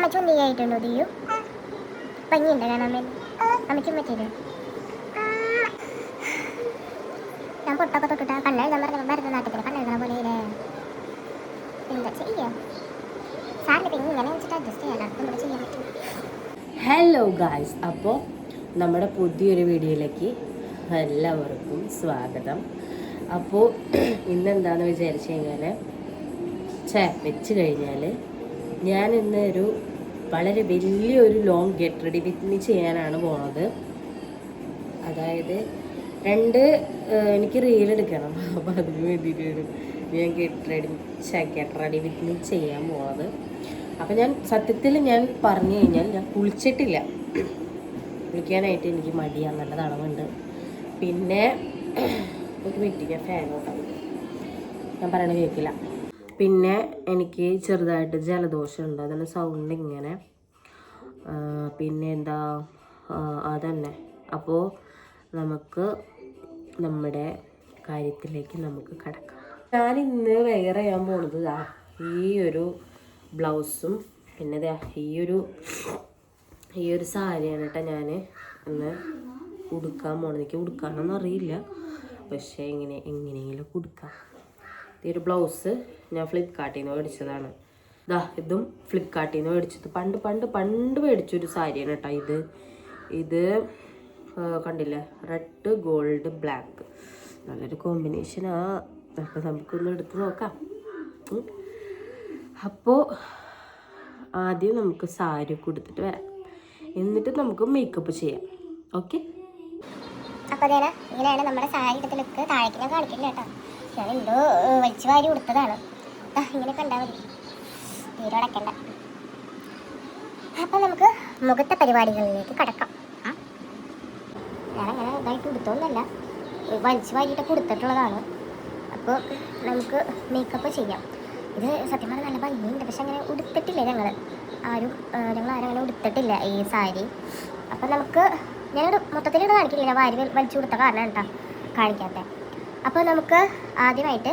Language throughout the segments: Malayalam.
അമ്മ ചുന്തിയായിട്ടുണ്ടോ തീയു? പഞ്ഞിയുണ്ട് കാണാൻ അമ്മയ്ക്കും പറ്റിയത്. ഞാൻ പൊട്ടൊക്കെ തൊട്ടിട്ട് കണ്ണെഴുതാൻ പറഞ്ഞ ഭരതനാട്യത്തിന് കണ്ണെഴുതണ പോലെ എന്താ ചെയ്യാ? സാറിന് പിന്നെ ഇങ്ങനെ വെച്ചിട്ട് അഡ്ജസ്റ്റ് ചെയ്യാൻ നമ്മുടെ ചെയ്യാൻ പറ്റും. ഹലോ ഗായ്സ്, അപ്പോൾ നമ്മുടെ പുതിയൊരു വീഡിയോയിലേക്ക് എല്ലാവർക്കും സ്വാഗതം. അപ്പോൾ ഇന്നെന്താണെന്ന് വിചാരിച്ചു കഴിഞ്ഞാൽ വെച്ച് കഴിഞ്ഞാൽ ഞാൻ ഇന്ന് ഒരു വളരെ വലിയൊരു long get ready with me ചെയ്യാനാണ് പോണത്. അതായത് എനിക്ക് റീൽ എടുക്കണം. അപ്പോൾ അതിന് വേണ്ടിയിട്ടാണ് ഞാൻ ഗെറ്റ് റെഡി വിത്ത് മീ ചെയ്യാൻ പോണത്. അപ്പം ഞാൻ സത്യത്തിൽ പറഞ്ഞു കഴിഞ്ഞാൽ ഞാൻ കുളിച്ചിട്ടില്ല. കുളിക്കാനായിട്ട് എനിക്ക് മടിയാണ്, നല്ല തണവുണ്ട്. പിന്നെ ഒരു മിനിറ്റ് ഫാൻ ഓട്ടാണ്, ഞാൻ പറയണത് കേൾക്കില്ല. പിന്നെ എനിക്ക് ചെറുതായിട്ട് ജലദോഷമുണ്ട്, അതിന് സൗണ്ട് ഇങ്ങനെ. പിന്നെ എന്താ അതന്നെ. അപ്പോൾ നമുക്ക് നമ്മുടെ കാര്യത്തിലേക്ക് നമുക്ക് കടക്കാം. ഞാൻ ഇന്ന് വെയർ ചെയ്യാൻ പോണത് ഈ ഒരു ബ്ലൗസും പിന്നെ ഈ ഒരു സാരിയാണ് കേട്ടോ ഞാൻ ഇന്ന് ഉടുക്കാൻ പോണത്. എനിക്ക് ഉടുക്കാനൊന്നും അറിയില്ല, പക്ഷേ എങ്ങനെയെങ്കിലും ഉടുക്കാം. ഈ ഒരു ബ്ലൗസ് ഞാൻ ഫ്ലിപ്കാർട്ടിൽ നിന്ന് മേടിച്ചതാണ്. ഇതും ഫ്ലിപ്കാർട്ടിൽ നിന്ന് മേടിച്ചത്. പണ്ട് മേടിച്ചൊരു സാരിയാണ് കേട്ടോ ഇത് കണ്ടില്ലേ, റെഡ് ഗോൾഡ് ബ്ലാക്ക്, നല്ലൊരു കോമ്പിനേഷനാ. അപ്പോൾ നമുക്കൊന്ന് എടുത്ത് നോക്കാം. അപ്പോൾ ആദ്യം നമുക്ക് സാരി ഒക്കെ ഉടുത്തിട്ട് വരാം, എന്നിട്ട് നമുക്ക് മേക്കപ്പ് ചെയ്യാം. ഓക്കെ. അപ്പോൾ അതേനാ ഇങ്ങനെയാണ് നമ്മുടെ സാരി എടുത്ത് ലുക്ക്. താഴേക്ക് ഞാൻ കാണിക്കില്ല കേട്ടോ, ഞാൻ എന്തോ വലിച്ചു വാരി ഉടുത്തതാണ്. ഇങ്ങനെ കണ്ടാൽ മതി, തീരെ അടക്കണ്ട. അപ്പോൾ നമുക്ക് മുഖത്തെ പരിപാടികളിലേക്ക് കടക്കാം. ഞാനങ്ങനെ ഇതായിട്ട് ഉടുത്തൊന്നുമല്ല, വലിച്ചു വാരിയിട്ടൊക്കെ ഉടുത്തിട്ടുള്ളതാണ്. അപ്പോൾ നമുക്ക് മേക്കപ്പ് ചെയ്യാം. ഇത് സത്യം പറഞ്ഞാൽ നല്ല ഭംഗിയുണ്ട്, പക്ഷെ അങ്ങനെ ഉടുത്തിട്ടില്ല ഞങ്ങൾ ആരും അങ്ങനെ ഉടുത്തിട്ടില്ല ഈ സാരി. അപ്പം ഞാനൊരു മൊത്തത്തിൽ കാണിക്കില്ല, ഞാൻ വലിച്ചു കൊടുത്ത കാരണം കേട്ടോ കാണിക്കാത്ത. അപ്പോൾ നമുക്ക് ആദ്യമായിട്ട്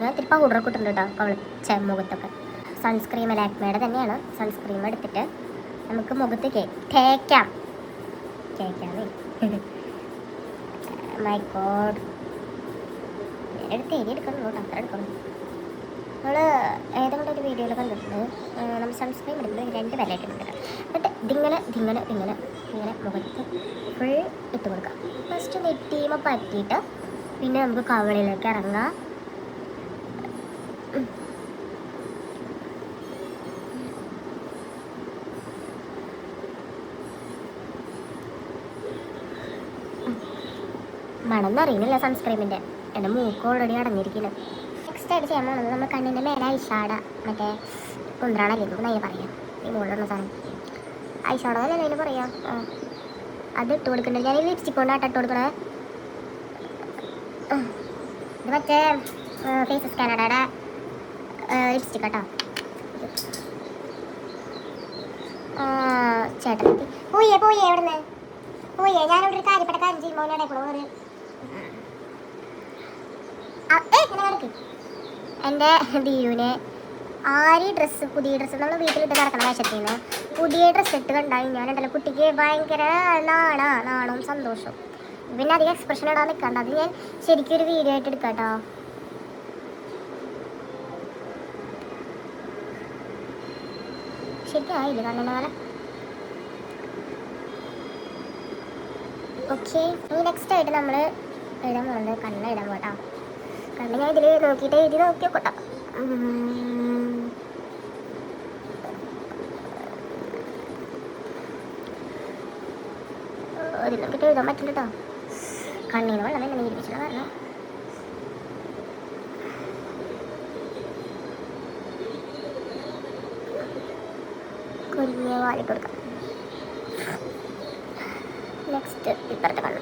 ഞാൻ ഇത്തിരി പൗഡറൊക്കെ ഇട്ടിട്ടുണ്ട് കേട്ടോ മുഖത്തൊക്കെ. സൺസ്ക്രീം ലാക്മേയുടെ തന്നെയാണ്. സൺസ്ക്രീം എടുത്തിട്ട് നമുക്ക് മുഖത്തേക്ക് തേക്കാമേ. മൈ ഗോഡ്, എടുത്ത് എടുക്കണം കേട്ടോ, അത്ര എടുക്കണം. നമ്മൾ ഏതെങ്കിലും ഒരു വീഡിയോയിൽ കണ്ടിട്ടുണ്ട്, നമ്മൾ സൺസ്ക്രീം എടുക്കുന്നത് 2 വിലയായിട്ടുണ്ട്. എന്നിട്ട് ഇതിങ്ങനെ മുഖത്ത് ഫുൾ ഇട്ട് കൊടുക്കാം. ഫസ്റ്റ് നെറ്റീമ പറ്റിയിട്ട് പിന്നെ നമുക്ക് കവളിലേക്ക് ഇറങ്ങാം. മണമെന്നറിയുന്നില്ല സൺസ്ക്രീമിൻ്റെ, എൻ്റെ മൂക്ക് ഓൾറെഡി അടഞ്ഞിരിക്കുന്നു. നെക്സ്റ്റ് ആയിട്ട് ചെയ്യാൻ പോകുന്നത് നമ്മൾ കണ്ണിൻ്റെ മേലെ ഐഷാഡ, മറ്റേ കുന്ത്രാണല്ലേ നമുക്ക് നല്ല പറയാം, ഈ മുകളിലുള്ള സാധനം ഐഷാഡോ അല്ലേ അതിന് പറയാം. അത് ഇട്ട് കൊടുക്കുന്നുണ്ട്. ഞാൻ ലിപ്സ്റ്റിക് കൊണ്ടാണ് ഇട്ട് കൊടുക്കണേ. ഇത് മറ്റേ ഫേസസ് കാനഡയുടെ ലിപ്സ്റ്റിക് കേട്ടോ. ചേട്ടൻ പോയേ എവിടുന്ന് പോയേ? ഞാനവിടെ ഒരു കാര്യപ്പെട്ട കാര്യം ചെയ്യുമ്പോൾ ഇടയ്ക്കൂടെ എൻ്റെ ബീരുവിനെ പുതിയ ഡ്രസ്സ് നമ്മൾ വീട്ടിലിട്ട് കിടക്കുന്ന വേഷത്തിൽ നിന്ന് പുതിയ ഡ്രസ്സ് ഇട്ട് കണ്ടാൽ ഞാനുണ്ടല്ലോ കുട്ടിക്ക് ഭയങ്കര നാണവും സന്തോഷവും. പിന്നെ അധികം എക്സ്പ്രഷൻ ഇടാൻ നിൽക്കണ്ട, അത് ഞാൻ ശരിക്കും ഒരു വീഡിയോ ആയിട്ട് എടുക്കാം കേട്ടോ. ശരിക്കായില്ല കണ്ണനെ പോലെ. ഓക്കെ, ഇനി നെക്സ്റ്റ് ആയിട്ട് നമ്മൾ എഴുതാൻ പോകുന്നത് കണ്ണ് എഴുതാൻ പോട്ടോ. കണ്ണ് ഞാൻ ഇതിൽ നോക്കിയിട്ട് എഴുതി നോക്കിയോട്ടോ. ഇതിൽ നോക്കിയിട്ട് എഴുതാൻ പറ്റില്ല കേട്ടോ, കണ്ണീന്ന് വെള്ളം തന്നെ നീരിപ്പിച്ചില്ല കാരണം. കുഞ്ഞെ വാലിട്ട് കൊടുക്കാം. നെക്സ്റ്റ് ഇപ്പുറത്തെ കണ്ണ്.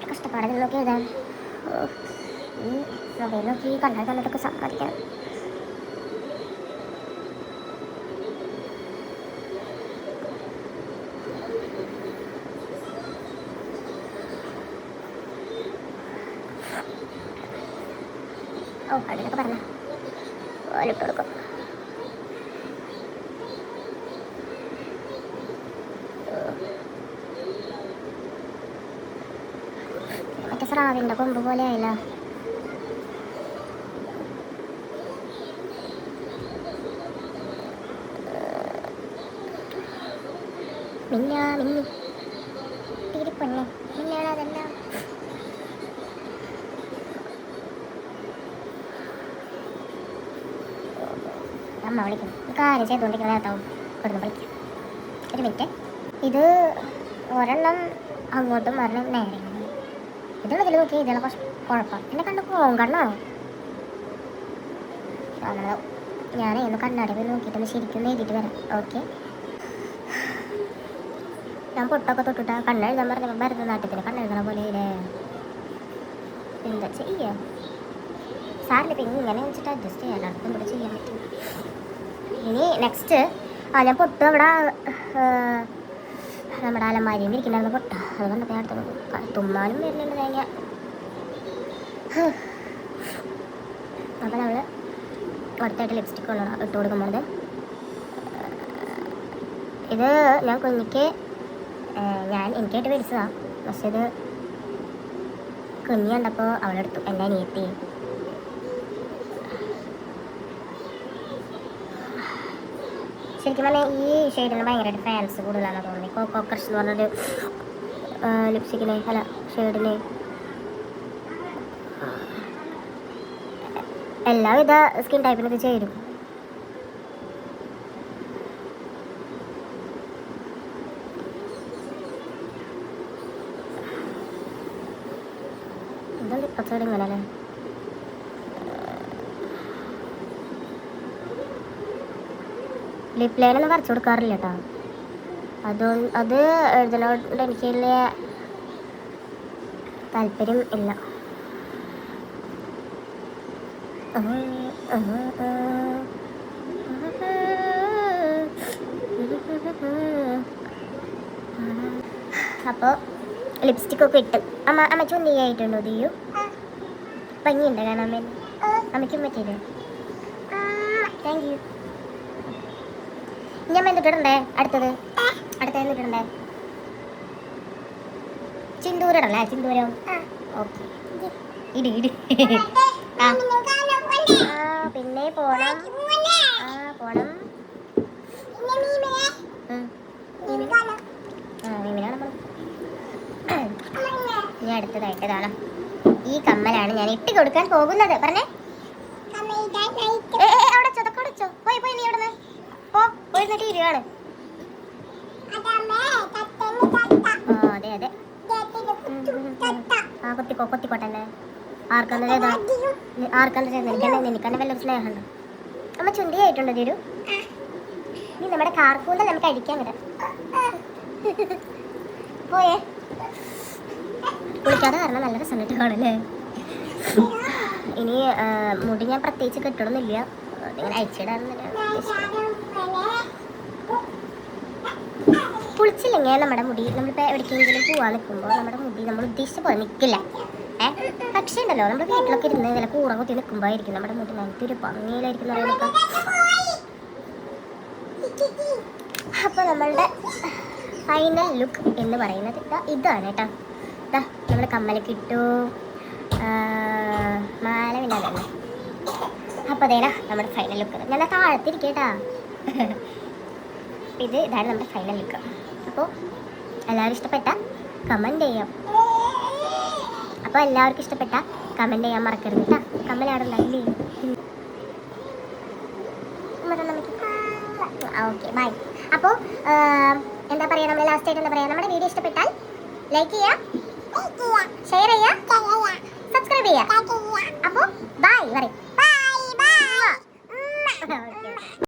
കഷ്ടപ്പാടിൽ നോക്കി എഴുതാൻ ഈ മൊബൈൽ നോക്കി കണ്ടാൽ തന്നിട്ടൊക്കെ സമ്മതിക്കണം. ഓ അതിനൊക്കെ പറഞ്ഞ ഓലിട്ട് കൊടുക്കും. മറ്റേ സ്രാവിൻ്റെ കൊമ്പ് പോലെ ആയില്ല. മിന്നി തിരിപ്പൊന്നെ മിന്നാണ് അതെല്ലാം. അമ്മ വിളിക്കുന്നു. കാര്യം ചെയ്തുകൊണ്ടിരിക്കുന്ന നേരത്താവും കൊടുന്ന് വിളിക്കാം. ഒരു മിനിറ്റ്. ഇത് ഒരെണ്ണം അങ്ങോട്ടും ഒരെണ്ണം നേരെ. ഇതുള്ളതിൽ നോക്കി ഇതാണ് കുറച്ച് കുഴപ്പം. എന്നെ കണ്ട് പോകണോ? ഞാനേ ഒന്ന് കണ്ണാടി പോയി നോക്കിയിട്ടൊന്ന് ശരിക്കും എഴുതിയിട്ട് വരാം. ഓക്കെ. ഞാൻ പൊട്ടൊക്കെ തൊട്ടിട്ടാ കണ്ണെഴുതാൻ പറഞ്ഞ ഭരതനാട്യത്തിന് കണ്ണെഴുതണ പോലെ ഇല്ലേ? എന്താ ചെയ്യാ? സാറിന് പിന്നെ ഇങ്ങനെ വെച്ചിട്ട് അഡ്ജസ്റ്റ് ചെയ്യാൻ എല്ലാവർക്കും ഇവിടെ ചെയ്യാൻ പറ്റും. ഇനി നെക്സ്റ്റ് ഞാൻ പൊട്ട് അവിടെ നമ്മുടെ അലമാരിയും ഇരിക്കണ്ടായിരുന്നു പൊട്ട. അത് കണ്ടപ്പോൾ ഞാൻ അടുത്ത് തുമ്മാനും വരുന്നുണ്ട് തേങ്ങ. അപ്പോൾ നമ്മൾ അടുത്തായിട്ട് ലിപ്സ്റ്റിക് ഉള്ളതാണ് ഇട്ട് കൊടുക്കുന്നത്. ഇത് ഞാൻ കുഞ്ഞിക്ക് എനിക്കായിട്ട് മേടിച്ചതാണ്. പക്ഷെ ഇത് കുഞ്ഞി കണ്ടപ്പോൾ അവളെടുത്തു. എൻ്റെ അനിയത്തി. ശരിക്കും പറഞ്ഞാൽ ഈ ഷെയ്ഡിന് ഭയങ്കരമായിട്ട് ഫാൻസ് കൂടുതലാണ് തോന്നുന്നത്. കോക്കോ ക്രഷ് എന്ന് പറഞ്ഞൊരു ലിപ്സ്റ്റിക്കിന് അല്ല ഷെയ്ഡിന് എല്ലാവിധ സ്കിൻ ടൈപ്പിന് ഇത് ചേരും. ഇതുണ്ട് ഇപ്പച്ചോട് ഇങ്ങനെ അല്ലേ? ലിപ് ലൈനൊന്നും വരച്ചു കൊടുക്കാറില്ല കേട്ടോ. അത് എഴുതുന്നതുകൊണ്ട് എനിക്ക് വലിയ താല്പര്യം ഇല്ല. അപ്പോൾ ലിപ്സ്റ്റിക്കൊക്കെ ഇട്ട് അമ്മ ചുന്നിയായിട്ടുണ്ടോ? തീയു ഭംഗിയുണ്ട് കാണാൻ വേണ്ടി. അമ്മയ്ക്കും പറ്റിയത്. Thank you. ഞാൻ എന്തിട്ടുണ്ടേ? അടുത്തത് എന്തിട്ടുണ്ടേ? ചിന്തൂരിടല്ലേ? ചിന്തൂരം. ഓക്കെ. ഇടി പിന്നെ പോണം. പോണം. മീമിനാണ് നമ്മൾ. ഇനി അടുത്തതായിട്ട് ഇതാണ് ഈ കമ്മലാണ് ഞാൻ ഇട്ട് കൊടുക്കാൻ പോകുന്നത്. പറഞ്ഞേ. അവിടെ ചതക്കടച്ചോ? പോയി നീ ഇവിടെ നിന്ന് പോയിരുന്നിട്ട് ഇരുവാണ്. അതെ കൊത്തിക്കോട്ടെ. ആർക്കെന്താ നിനക്കെന്നെ വല്ല സ്നേഹമുണ്ടോ? അമ്മ ചുണ്ടിയായിട്ടുണ്ടോ തീരു? നീ നമ്മുടെ കാർക്കൂന്തൽ നമുക്ക് അടിക്കാൻ കിട്ടാം. പോയേ കുളിക്കാതെ കാരണം നല്ല രസമായിട്ട് കാണല്ലേ? ഇനി മുടി ഞാൻ പ്രത്യേകിച്ച് കെട്ടണമെന്നില്ല. ഇങ്ങനെ അയച്ചിടാറുന്നില്ല. കുളിച്ചില്ലെങ്കിൽ നമ്മുടെ മുടി നമ്മളിപ്പോൾ എവിടേക്കെങ്കിലും പോകാൻ നിൽക്കുമ്പോൾ നമ്മുടെ മുടി നമ്മൾ ഉദ്ദേശിച്ച പോലെ നിൽക്കില്ല. പക്ഷേ ഉണ്ടല്ലോ നമ്മുടെ വീട്ടിലൊക്കെ ഇരുന്ന് ഇങ്ങനെ കൂറ കുത്തി നിൽക്കുമ്പോഴായിരിക്കും നമ്മുടെ മുടി നല്ലൊരു ഭംഗിയിലായിരിക്കും പറയുന്നത്. അപ്പോൾ നമ്മളുടെ ഫൈനൽ ലുക്ക് എന്ന് പറയുന്നത് ഇതാണ് കേട്ടോ. നമ്മൾ കമ്മലൊക്കെ ഇട്ടു, മാല പിന്നെ. അപ്പോൾ അതേനാ നമ്മുടെ ഫൈനൽ ലുക്ക്. ഞാൻ താഴത്തിരിക്കേട്ടാ. ഇതാണ് നമ്മുടെ ഫൈനൽ ലുക്ക്. അപ്പോൾ എല്ലാവരും ഇഷ്ടപ്പെട്ട കമൻറ്റ് ചെയ്യാം. അപ്പോൾ എല്ലാവർക്കും ഇഷ്ടപ്പെട്ട കമൻറ്റ് ചെയ്യാൻ മറക്കരുത് കേട്ടോ. കമ്മലാടുണ്ടായില്ലേ? Okay bye. അപ്പോൾ എന്താ പറയുക, നമ്മൾ ലാസ്റ്റ് ആയിട്ട് എന്താ പറയുക, നമ്മുടെ വീഡിയോ ഇഷ്ടപ്പെട്ടാൽ ലൈക്ക് ചെയ്യുക, ഷെയർ ചെയ്യുക, സബ്സ്ക്രൈബ് ചെയ്യുക. അപ്പോൾ ബൈ പറയും.